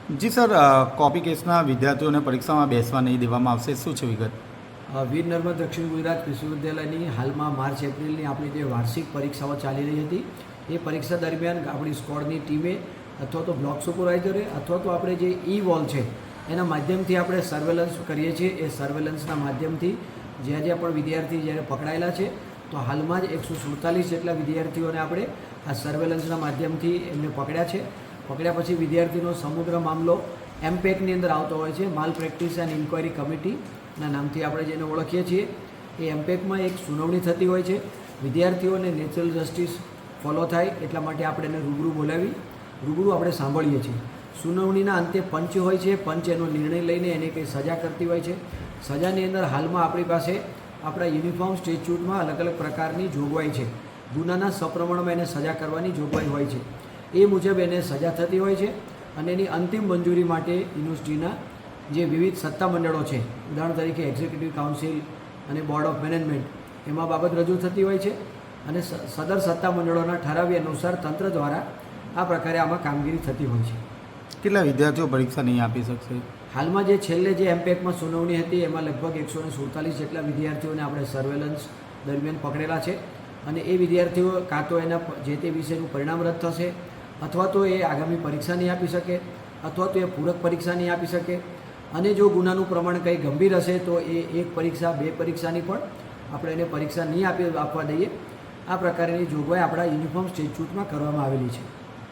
જી sir, copy કેસના વિદ્યાર્થીઓને પરીક્ષામાં બેસવા નહીં દેવામાં આવશે, શું છે વિગત? વીર નર્મદ દક્ષિણ ગુજરાત વિશ્વવિદ્યાલયની હાલમાં માર્ચ એપ્રિલની આપણી જે વાર્ષિક પરીક્ષાઓ ચાલી રહી હતી એ પરીક્ષા દરમિયાન આપણી સ્કોડની ટીમે અથવા તો બ્લોક સુપરવાઇઝરે અથવા તો આપણે જે વોલ છે એના માધ્યમથી આપણે સર્વેલન્સ કરીએ છીએ. એ સર્વેલન્સના માધ્યમથી જ્યાં જ્યાં પણ વિદ્યાર્થી જ્યારે પકડાયેલા છે તો હાલમાં જ 147 જેટલા વિદ્યાર્થીઓને આપણે આ સર્વેલન્સના માધ્યમથી એમને પકડ્યા છે. પકડ્યા પછી વિદ્યાર્થીનો સમગ્ર મામલો એમપેકની અંદર આવતો હોય છે, માલ પ્રેક્ટિસ એન્ડ ઇન્ક્વાયરી કમિટીના નામથી આપણે જેને ઓળખીએ છીએ. એ એમપેકમાં એક સુનાવણી થતી હોય છે. વિદ્યાર્થીઓને નેચરલ જસ્ટિસ ફોલો થાય એટલા માટે આપણે એને રૂબરૂ બોલાવી રૂબરૂ આપણે સાંભળીએ છીએ. સુનાવણીના અંતે પંચ હોય છે, પંચ એનો નિર્ણય લઈને એને કંઈ સજા કરતી હોય છે. સજાની અંદર હાલમાં આપણી પાસે આપણા યુનિફોર્મ સ્ટેચ્યુટમાં અલગ અલગ પ્રકારની જોગવાઈ છે. ગુનાના સપ્રમાણમાં એને સજા કરવાની જોગવાઈ હોય છે. એ મુજબ એને સજા થતી હોય છે અને એની અંતિમ મંજૂરી માટે યુનિવર્સિટીના જે વિવિધ સત્તામંડળો છે, ઉદાહરણ તરીકે એક્ઝિક્યુટિવ કાઉન્સિલ અને બોર્ડ ઓફ મેનેજમેન્ટ, એમાં બાબત રજૂ થતી હોય છે અને સદર સત્તામંડળોના ઠરાવી અનુસાર તંત્ર દ્વારા આ પ્રકારે આમાં કામગીરી થતી હોય છે. કેટલા વિદ્યાર્થીઓ પરીક્ષા નહીં આપી શકશે? હાલમાં જે છેલ્લે જે એમપેકમાં સુનાવણી હતી એમાં લગભગ 147 જેટલા વિદ્યાર્થીઓને આપણે સર્વેલન્સ દરમિયાન પકડેલા છે અને એ વિદ્યાર્થીઓ કાં તો એના જે તે વિષયનું પરિણામ રદ થશે અથવા તો એ આગામી પરીક્ષા નહીં આપી શકે અથવા તો એ પૂરક પરીક્ષા નહીં આપી શકે અને જો ગુનાનું પ્રમાણ કંઈ ગંભીર હશે તો એ 1 પરીક્ષા 2 પરીક્ષાની પણ આપણે એને પરીક્ષા નહીં આપવા દઈએ. આ પ્રકારની જોગવાઈ આપણા યુનિફોર્મ સ્ટેચ્યુટમાં કરવામાં આવેલી છે.